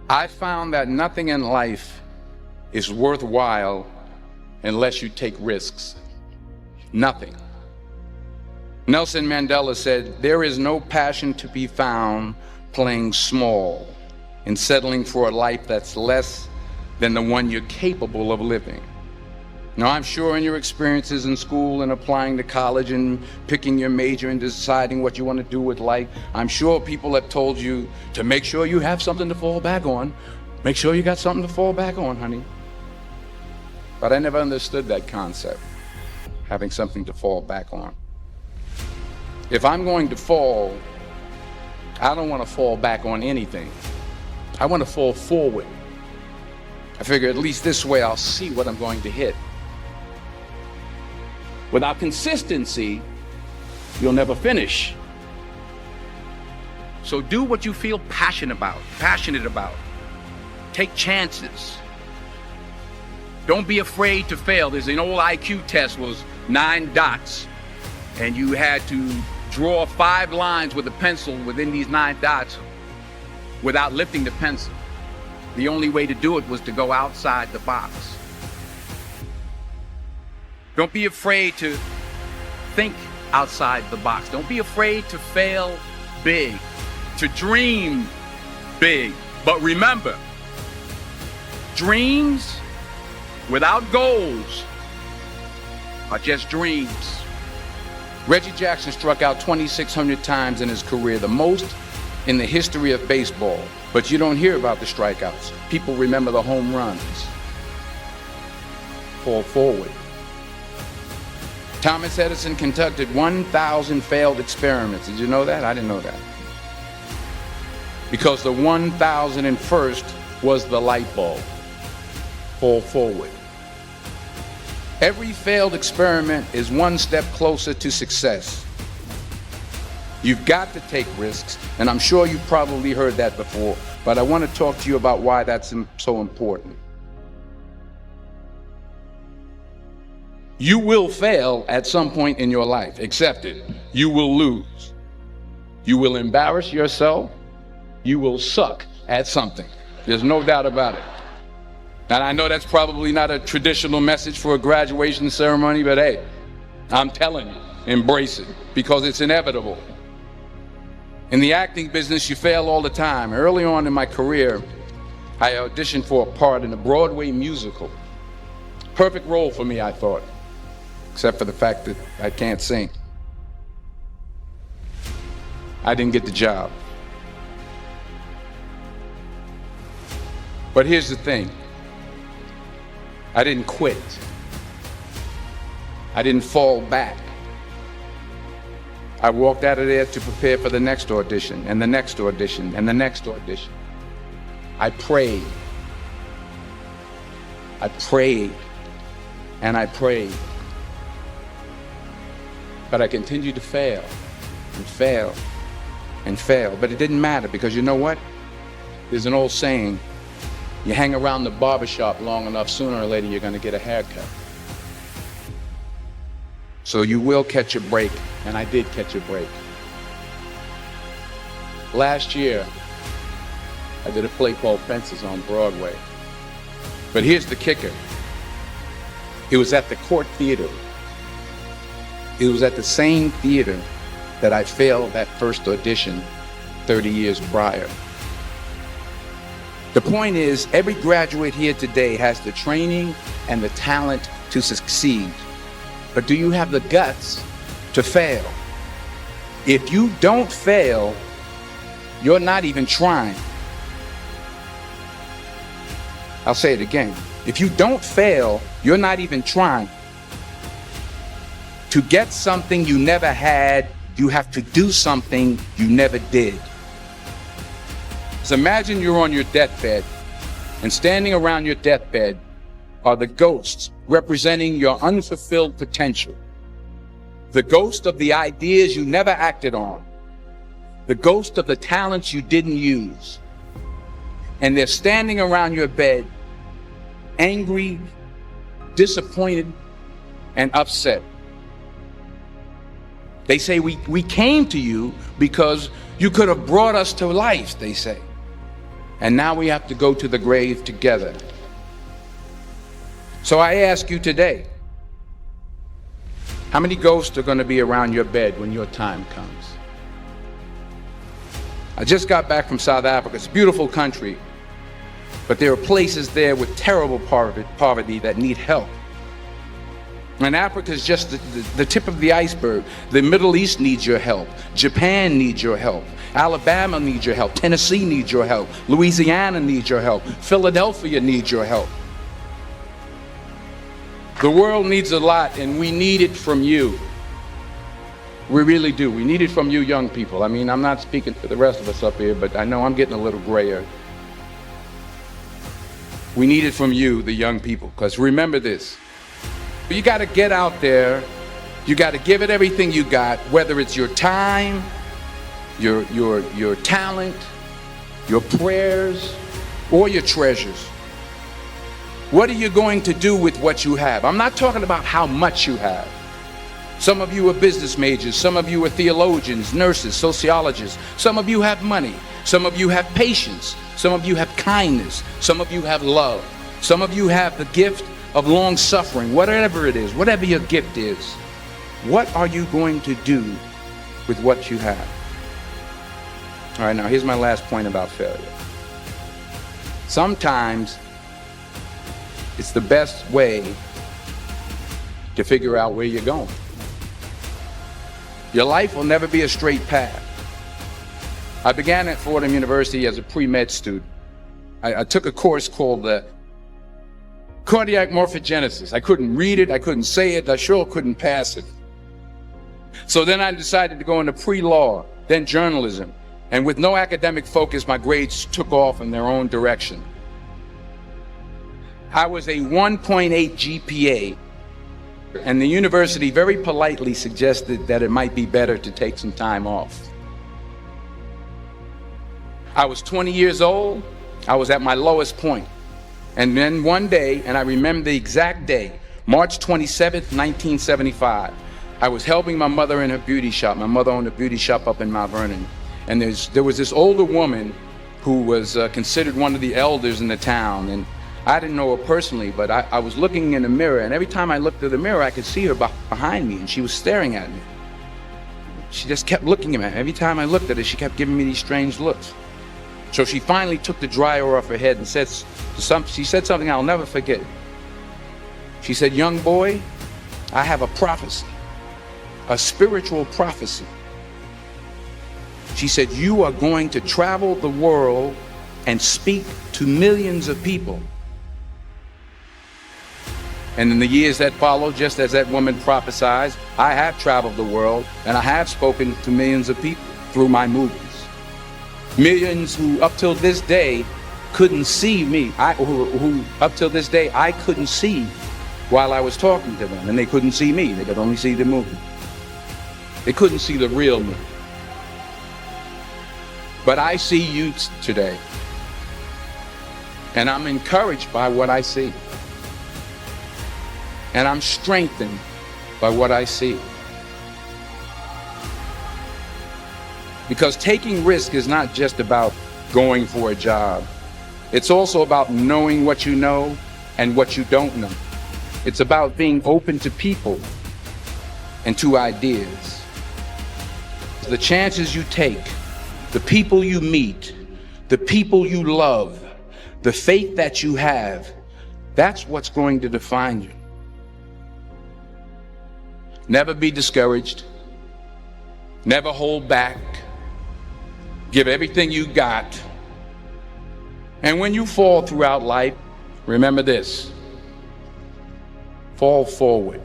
I found that nothing in life is worthwhile unless you take risks. Nothing. Nelson Mandela said, "There is no passion to be found playing small and settling for a life that's less than the one you're capable of living." Now, I'm sure in your experiences in school and applying to college and picking your major and deciding what you want to do with life, I'm sure people have told you to make sure you have something to fall back on. Make sure you got something to fall back on, honey. But I never understood that concept, having something to fall back on. If I'm going to fall, I don't want to fall back on anything. I want to fall forward. I figure at least this way I'll see what I'm going to hit. Without consistency, you'll never finish. So do what you feel passionate about. Take chances. Don't be afraid to fail. There's an old IQ test, was 9 dots, and you had to draw 5 lines with a pencil within these 9 dots without lifting the pencil. The only way to do it was to go outside the box. Don't be afraid to think outside the box. Don't be afraid to fail big, to dream big. But remember, dreams without goals are just dreams. Reggie Jackson struck out 2,600 times in his career, the most in the history of baseball. But you don't hear about the strikeouts. People remember the home runs. Fall forward. Thomas Edison conducted 1,000 failed experiments. Did you know that? I didn't know that. Because the 1,001st was the light bulb. Fall forward. Every failed experiment is one step closer to success. You've got to take risks, and I'm sure you've probably heard that before, but I want to talk to you about why that's so important. You will fail at some point in your life. Accept it. You will lose. You will embarrass yourself. You will suck at something. There's no doubt about it. And I know that's probably not a traditional message for a graduation ceremony, but hey, I'm telling you, embrace it, because it's inevitable. In the acting business, you fail all the time. Early on in my career, I auditioned for a part in a Broadway musical. Perfect role for me, I thought, except for the fact that I can't sing. I didn't get the job. But here's the thing. I didn't quit. I didn't fall back. I walked out of there to prepare for the next audition, and the next audition, and the next audition. I prayed. I prayed, and I prayed. But I continued to fail, and fail, and fail. But it didn't matter, because you know what? There's an old saying, you hang around the barbershop long enough, sooner or later you're going to get a haircut. So you will catch a break, and I did catch a break. Last year, I did a play called Fences on Broadway. But here's the kicker. It was at the Court Theater. It was at the same theater that I failed that first audition 30 years prior. The point is, every graduate here today has the training and the talent to succeed. But do you have the guts to fail? If you don't fail, you're not even trying. I'll say it again. If you don't fail, you're not even trying. To get something you never had, you have to do something you never did. So imagine you're on your deathbed, and standing around your deathbed are the ghosts representing your unfulfilled potential. The ghost of the ideas you never acted on. The ghost of the talents you didn't use. And they're standing around your bed, angry, disappointed, and upset. They say, we came to you because you could have brought us to life, they say. And now we have to go to the grave together. So I ask you today, how many ghosts are going to be around your bed when your time comes? I just got back from South Africa. It's a beautiful country, but there are places there with terrible poverty that need help. And Africa is just the tip of the iceberg. The Middle East needs your help. Japan needs your help. Alabama needs your help. Tennessee needs your help. Louisiana needs your help. Philadelphia needs your help. The world needs a lot, and we need it from you. We really do. We need it from you young people. I mean, I'm not speaking for the rest of us up here, but I know I'm getting a little grayer. We need it from you, the young people, because remember this. You got to get out there. You got to give it everything you got, whether it's your time, your talent, your prayers, or your treasures. What are you going to do with what you have? I'm not talking about how much you have. Some of you are business majors. Some of you are theologians, nurses, sociologists. Some of you have money. Some of you have patience. Some of you have kindness. Some of you have love. Some of you have the gift of long suffering. Whatever it is, whatever your gift is, what are you going to do with what you have? All right, now here's my last point about failure. Sometimes it's the best way to figure out where you're going. Your life will never be a straight path. I began at Fordham University as a pre-med student. I took a course called cardiac morphogenesis. I couldn't read it, I couldn't say it, I sure couldn't pass it. So then I decided to go into pre-law, then journalism. And with no academic focus, my grades took off in their own direction. I was a 1.8 GPA, and the university very politely suggested that it might be better to take some time off. I was 20 years old. I was at my lowest point. And then one day, and I remember the exact day, March 27th, 1975, I was helping my mother in her beauty shop. My mother owned a beauty shop up in Mount Vernon. And there was this older woman who was considered one of the elders in the town. And I didn't know her personally, but I was looking in the mirror, and every time I looked at the mirror, I could see her behind me, and she was staring at me. She just kept looking at me. Every time I looked at her, she kept giving me these strange looks. So she finally took the dryer off her head and she said something I'll never forget. She said, "Young boy, I have a prophecy, a spiritual prophecy." She said, "You are going to travel the world and speak to millions of people." And in the years that followed, just as that woman prophesied, I have traveled the world and I have spoken to millions of people through my movies. Millions who up till this day couldn't see me, who up till this day I couldn't see while I was talking to them, and they couldn't see me, they could only see the movie. They couldn't see the real me. But I see you today, and I'm encouraged by what I see. And I'm strengthened by what I see. Because taking risk is not just about going for a job. It's also about knowing what you know and what you don't know. It's about being open to people and to ideas. The chances you take, the people you meet, the people you love, the faith that you have, that's what's going to define you. Never be discouraged. Never hold back. Give everything you got. And when you fall throughout life, remember this: fall forward.